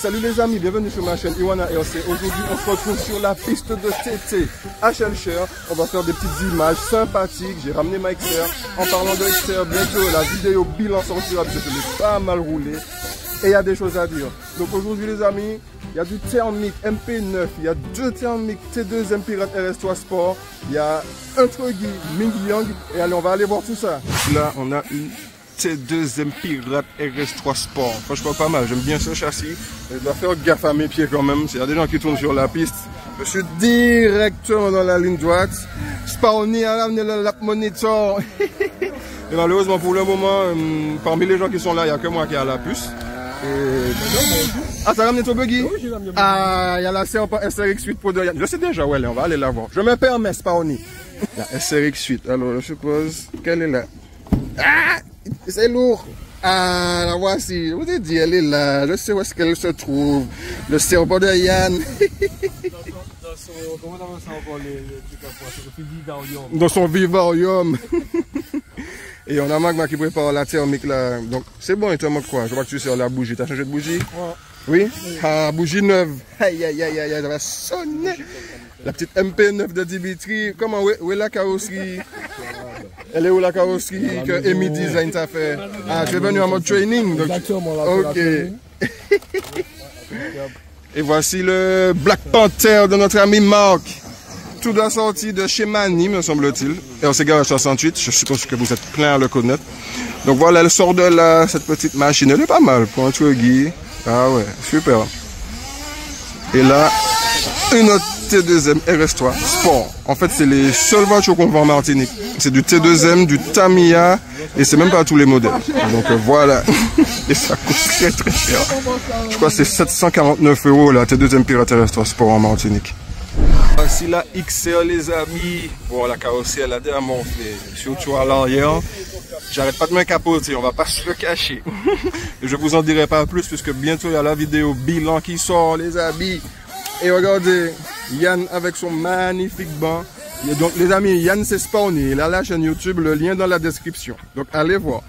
Salut les amis, bienvenue sur ma chaîne Iwana RC. Aujourd'hui on se retrouve sur la piste de TT à Shellshare. On va faire des petites images sympathiques. J'ai ramené ma XR. En parlant de XR, bientôt la vidéo bilan sortira parce que je l'ai pas mal roulé. Et il y a des choses à dire. Donc aujourd'hui les amis, il y a du thermique MP9, il y a deux thermiques T2 Pirate RS3 Sport, il y a un Truggy Ming Yang. Et allez, on va aller voir tout ça. Là on a une T2 Pirate RS3 Sport. Franchement pas mal, j'aime bien ce châssis. Je dois faire gaffe à mes pieds quand même. Il y a des gens qui tournent sur la piste. Je suis directement dans la ligne droite. Spawny a ramené le lap monitor. Et malheureusement pour le moment, parmi les gens qui sont là, il n'y a que moi qui ai la puce. Et... Ah, ça a ramené ton buggy? Oui, j'ai ramené. Ah, il y a la Serpa SRX8 pour de... Je sais déjà où elle est, on va aller la voir. Je me permets, Spawny. La SRX8, alors je suppose qu'elle est là. Ah, c'est lourd. Ah, la voici. Je vous ai dit, elle est là. Je sais où est-ce qu'elle se trouve. Le Serpa de Yann. Dans son vivarium. Et on a Magma qui prépare la thermique là. Donc c'est bon, il te manque quoi? Je vois que tu sers la bougie. T'as changé de bougie? Ouais. Oui? Ah, bougie neuve. Aïe aïe aïe aïe, ça va sonner. La petite MP9 de Dimitri. Comment, où est la carrosserie? Elle est où la carrosserie que Amy Design t'a fait? Ah, tu es venu en mode training. Donc... Ok. Et voici le Black Panther de notre ami Marc. Tout doit sortir de chez Mani, me semble-t-il. Et on s'est garé à 68, je suppose que vous êtes plein à le connaître. Donc voilà, elle sort de là, cette petite machine. Elle est pas mal pour un Truggy. Ah ouais, super. Et là, une autre T2M RS3 Sport. En fait, c'est les seules voitures qu'on vend en Martinique. C'est du T2M, du Tamiya, et c'est même pas tous les modèles. Donc voilà. Et ça coûte très très cher. Je crois que c'est 749 € la T2M Pirate RS3 Sport en Martinique. Voici la XR les amis. Bon, la carrosserie elle a déjà monté, surtout à l'arrière. J'arrête pas de me capoter, on va pas se le cacher. Et je vous en dirai pas plus puisque bientôt il y a la vidéo bilan qui sort les amis. Et regardez, Yann avec son magnifique banc. Et donc les amis, Yann c'est Spawny, il a la chaîne YouTube, le lien dans la description. Donc allez voir.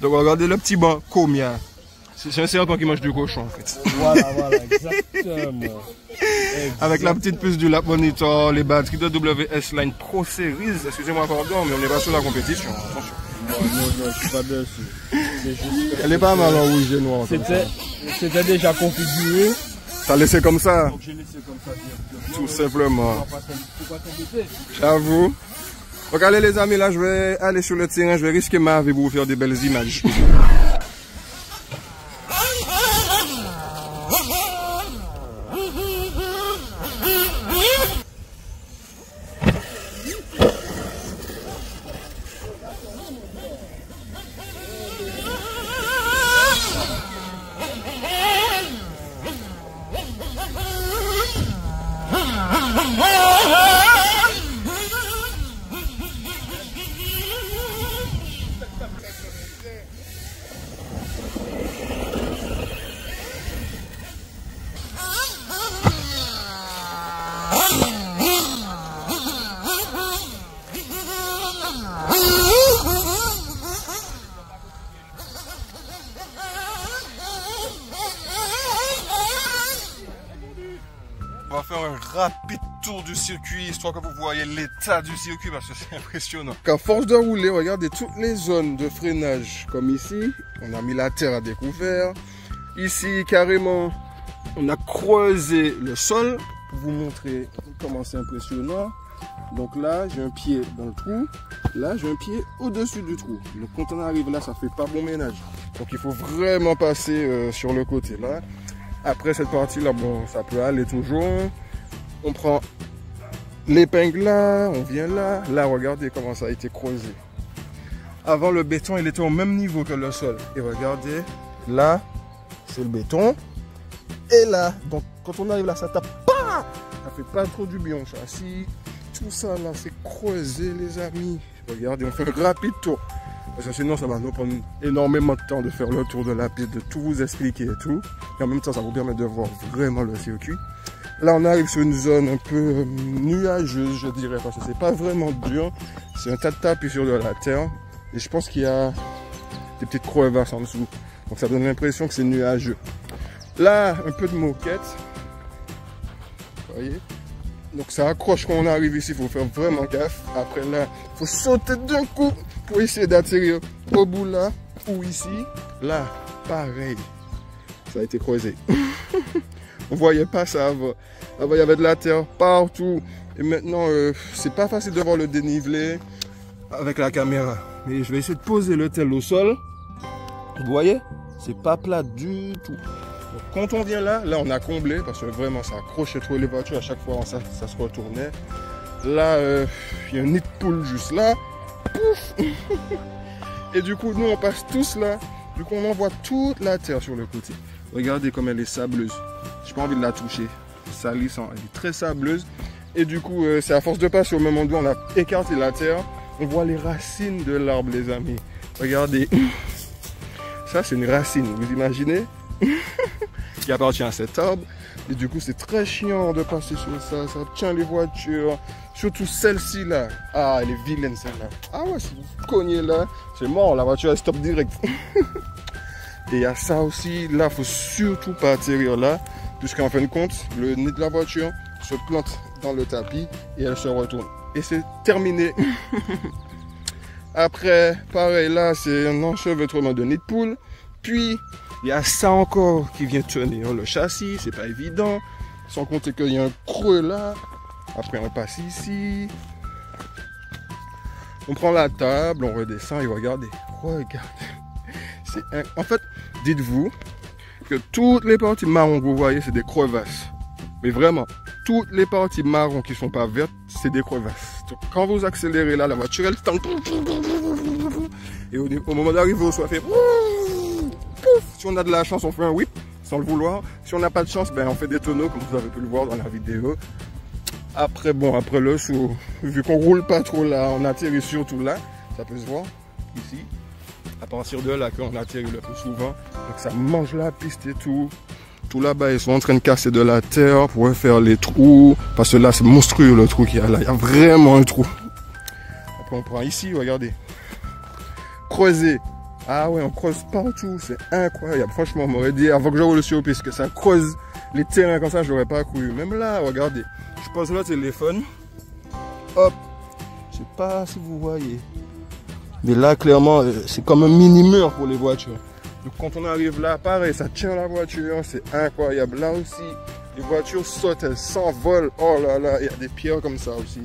Donc regardez le petit banc Comia. C'est un serpent qui mange du cochon en fait. Voilà, exactement. Avec la petite puce du lap monitor, les batteries de WS Line Pro Series. Excusez-moi pardon, mais on n'est pas sur la compétition. Attention. Non, je suis pas dessus. Elle est pas mal en rouge et noir. C'était déjà configuré. T'as laissé comme ça? Donc j'ai laissé comme ça. Tout simplement. J'avoue. Donc allez les amis, là je vais aller sur le terrain, je vais risquer ma vie pour vous faire des belles images. On va faire un rapide tour du circuit, histoire que vous voyez l'état du circuit, parce que c'est impressionnant. À force de rouler, regardez toutes les zones de freinage, comme ici, on a mis la terre à découvert. Ici, carrément, on a creusé le sol, pour vous montrer comment c'est impressionnant. Donc là, j'ai un pied dans le trou, là, j'ai un pied au-dessus du trou. Donc quand on arrive là, ça fait pas bon ménage. Donc il faut vraiment passer sur le côté là. Après cette partie-là, bon, ça peut aller toujours. On prend l'épingle là, on vient là. Là, regardez comment ça a été creusé. Avant, le béton, il était au même niveau que le sol. Et regardez, là, c'est le béton. Et là, donc quand on arrive là, ça tape pas. Ça fait pas trop du bien, ça. Si tout ça là, c'est creusé, les amis. Regardez, on fait un rapide tour. Parce que sinon, ça va nous prendre énormément de temps de faire le tour de la piste, de tout vous expliquer et tout. Et en même temps, ça vous permet de voir vraiment le circuit. Là, on arrive sur une zone un peu nuageuse, je dirais, parce que c'est pas vraiment dur. C'est un tas de tapis sur de la terre. Et je pense qu'il y a des petites crevasses en dessous. Donc ça donne l'impression que c'est nuageux. Là, un peu de moquette. Vous voyez? Donc ça accroche quand on arrive ici, il faut faire vraiment gaffe. Après là, il faut sauter d'un coup pour essayer d'atterrir au bout là ou ici. Là, pareil. Ça a été creusé. On voyait pas ça avant. Avant, il y avait de la terre partout. Et maintenant, c'est pas facile de voir le dénivelé avec la caméra. Mais je vais essayer de poser le tel au sol. Vous voyez? C'est pas plat du tout. Donc, quand on vient là, on a comblé parce que vraiment ça accrochait trop les voitures. À chaque fois, ça se retournait. Là, il y a un nid de poule juste là. Pouf. Et du coup, nous, on passe tous là. Du coup, on envoie toute la terre sur le côté. Regardez comme elle est sableuse. J'ai pas envie de la toucher. Salissant. Elle est très sableuse. Et du coup, c'est à force de passer au même endroit, on a écarté la terre. On voit les racines de l'arbre, les amis. Regardez. Ça, c'est une racine. Vous imaginez? Qui appartient à cet arbre. Et du coup, c'est très chiant de passer sur ça. Ça tient les voitures. Surtout celle-ci là. Ah, elle est vilaine celle-là. Ah ouais, si vous cognez là, c'est mort. La voiture, elle stoppe direct. Et il y a ça aussi. Là, il faut surtout pas atterrir là. Puisqu'en fin de compte, le nez de la voiture se plante dans le tapis et elle se retourne. Et c'est terminé. Après, pareil, là, c'est un enchevêtrement de nid de poule. Puis, il y a ça encore qui vient tenir le châssis. C'est pas évident. Sans compter qu'il y a un creux là. Après, on passe ici. On prend la table, on redescend et regardez. En fait, dites-vous que toutes les parties marron que vous voyez, c'est des crevasses. Mais vraiment, toutes les parties marron qui ne sont pas vertes, c'est des crevasses. Donc, quand vous accélérez là, la voiture, elle tente. Et au moment d'arriver au soif, si on a de la chance, on fait un whip, sans le vouloir. Si on n'a pas de chance, ben, on fait des tonneaux, comme vous avez pu le voir dans la vidéo. Après, bon, après le saut, vu qu'on roule pas trop là, on atterrit surtout là. Ça peut se voir, ici. À partir de là qu'on atterrit le plus souvent. Donc ça mange la piste et tout. Tout là-bas, ils sont en train de casser de la terre pour faire les trous. Parce que là, c'est monstrueux le trou qu'il y a là. Il y a vraiment un trou. Après, on prend ici, regardez. Creuser. Ah ouais, on creuse partout. C'est incroyable. Franchement, on m'aurait dit avant que je roule sur le piste que ça creuse les terrains comme ça, je n'aurais pas cru. Même là, regardez. Je pose le téléphone. Hop. Je sais pas si vous voyez. Mais là, clairement, c'est comme un mini-mur pour les voitures. Donc quand on arrive là, pareil, ça tient la voiture, c'est incroyable. Là aussi, les voitures sautent, elles s'envolent. Oh là là, il y a des pierres comme ça aussi.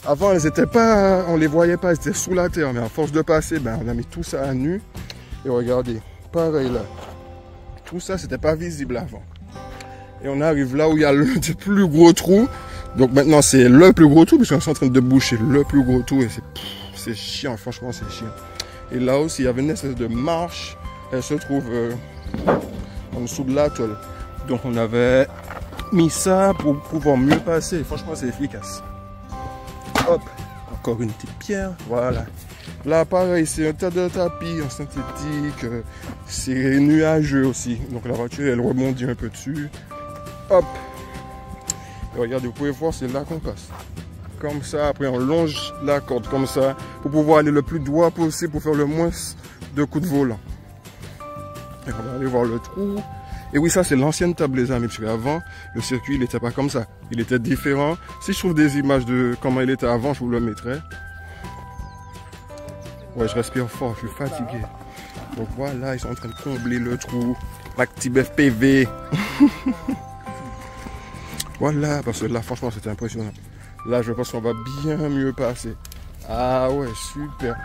Avant, elles étaient pas, on les voyait pas, elles étaient sous la terre. Mais à force de passer, ben, on a mis tout ça à nu. Et regardez, pareil là. Tout ça, c'était pas visible avant. Et on arrive là où il y a le plus gros trou. Donc maintenant, c'est le plus gros trou, puisqu'on est en train de boucher le plus gros trou. Et c'est chiant, franchement, c'est chiant. Et là aussi, il y avait une espèce de marche. Elle se trouve en dessous de l'atoll. Donc on avait mis ça pour pouvoir mieux passer. Franchement, c'est efficace. Hop, encore une petite pierre. Voilà. Là, pareil, c'est un tas de tapis en synthétique. C'est nuageux aussi. Donc la voiture, elle rebondit un peu dessus. Hop. Et regardez, vous pouvez voir, c'est là qu'on passe. Comme ça, après on longe la corde comme ça pour pouvoir aller le plus droit possible pour faire le moins de coups de volant. Et on va aller voir le trou. Et oui, ça c'est l'ancienne table les amis, parce qu'avant le circuit il n'était pas comme ça, il était différent. Si je trouve des images de comment il était avant, je vous le mettrai. Ouais, je respire fort, je suis fatigué. Donc voilà, ils sont en train de combler le trou. L'active FPV. Voilà, parce que là franchement c'était impressionnant. Là, je pense qu'on va bien mieux passer. Ah ouais, super.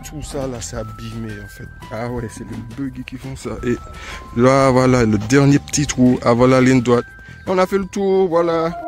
Tout ça, là, c'est abîmé, en fait. Ah ouais, c'est les buggy qui font ça. Et là, voilà, le dernier petit trou avant la ligne droite. Et on a fait le tour, voilà.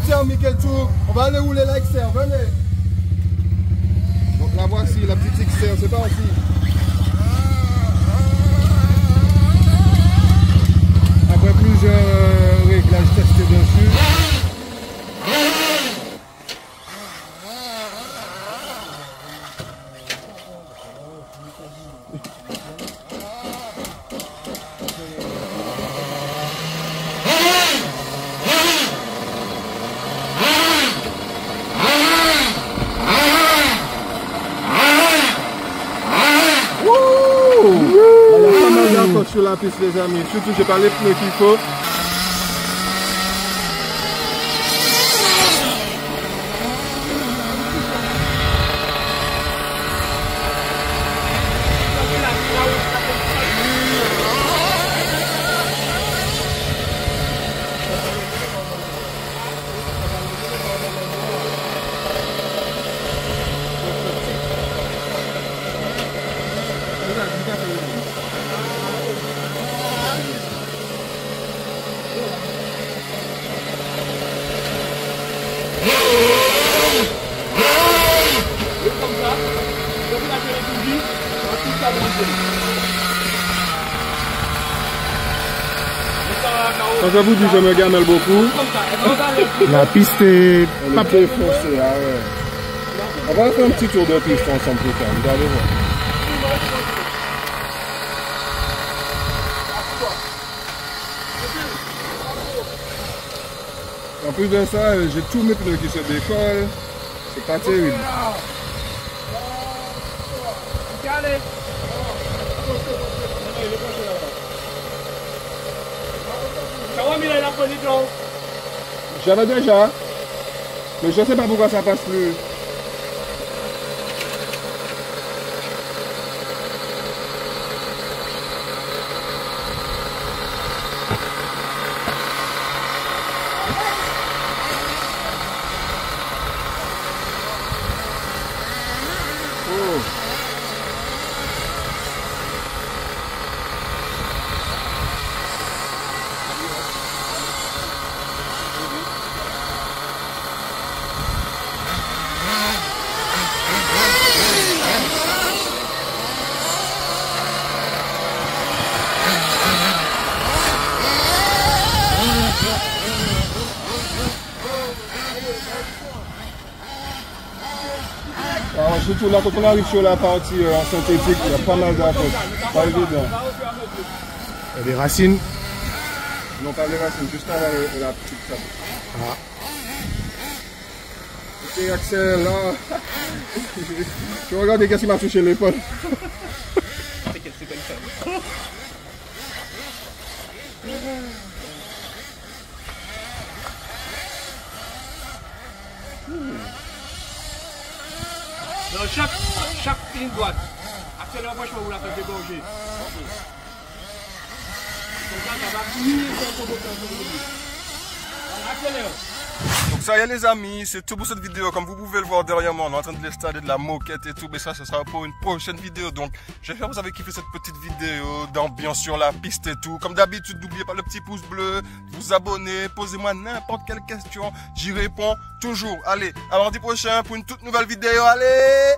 l'externe, Michael Tour. On va aller rouler l'externe, venez. Donc la voici, la petite externe, c'est parti. Après plusieurs réglages testés dessus. Sur la piste les amis, surtout j'ai pas les pneus qu'il faut. Quand je vous dis, je me gamelle beaucoup. La piste est pas très foncée. Ah ouais. On va faire un petit tour de piste ensemble plus tard. Vous allez voir. En plus de ça, j'ai tous mes pneus qui se décollent. C'est pas terrible. J'avais déjà, mais je ne sais pas pourquoi ça passe plus. Alors, surtout là, quand on arrive sur la partie en synthétique, il y a pas mal d'affaires. Pas évident. Il y a des racines. Non, pas les racines, juste avant la petite table. Ah. Ok, Axel, là. Tu regardes qu'est-ce qui m'a touché l'épaule. Dans chaque ligne droite, accélère franchement vous la faites dégorger. Donc ça y est les amis, c'est tout pour cette vidéo. Comme vous pouvez le voir derrière moi, on est en train de l'installer de la moquette et tout. Mais ça, ce sera pour une prochaine vidéo. Donc j'espère que vous avez kiffé cette petite vidéo d'ambiance sur la piste et tout. Comme d'habitude, n'oubliez pas le petit pouce bleu, vous abonner, posez-moi n'importe quelle question. J'y réponds toujours. Allez, à mardi prochain pour une toute nouvelle vidéo. Allez!